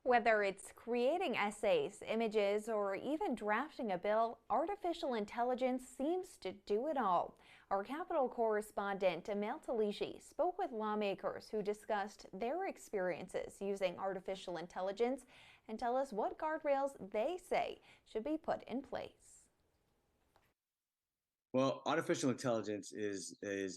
Whether it's creating essays, images, or even drafting a bill, artificial intelligence seems to do it all. Our Capitol Correspondent Amal Tlaige spoke with lawmakers who discussed their experiences using artificial intelligence and tell us what guardrails they say should be put in place. Well, artificial intelligence is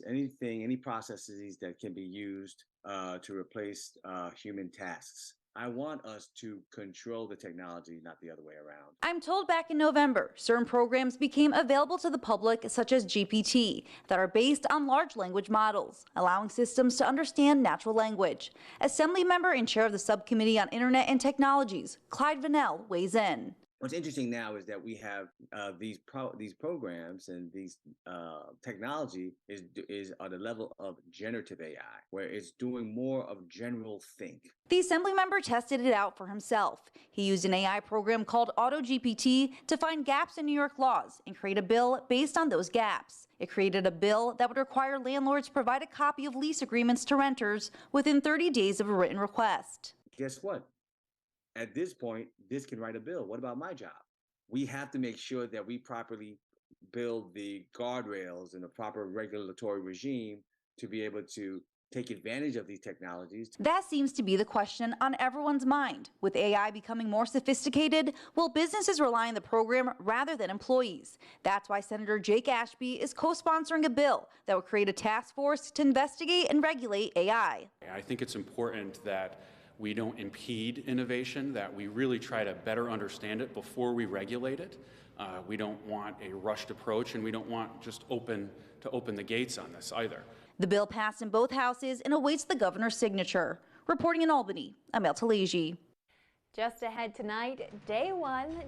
any processes that can be used to replace human tasks. I want us to control the technology, not the other way around. I'm told back in November, certain programs became available to the public, such as GPT, that are based on large language models, allowing systems to understand natural language. Assembly member and chair of the Subcommittee on Internet and Technologies, Clyde Vannell, weighs in. What's interesting now is that we have these programs and these technology is at the level of generative AI, where it's doing more of general think. The Assembly member tested it out for himself. He used an AI program called AutoGPT to find gaps in New York laws and create a bill based on those gaps. It created a bill that would require landlords provide a copy of lease agreements to renters within 30 days of a written request. Guess what? At this point, this can write a bill. What about my job? We have to make sure that we properly build the guardrails and the proper regulatory regime to be able to take advantage of these technologies. That seems to be the question on everyone's mind. With AI becoming more sophisticated, will businesses rely on the program rather than employees? That's why Senator Jake Ashby is co-sponsoring a bill that will create a task force to investigate and regulate AI. I think it's important that we don't impede innovation, that we really try to better understand it before we regulate it. We don't want a rushed approach, and we don't want just to open the gates on this either. The bill passed in both houses and awaits the governor's signature. Reporting in Albany, Amal Tlaige. Just ahead tonight, day one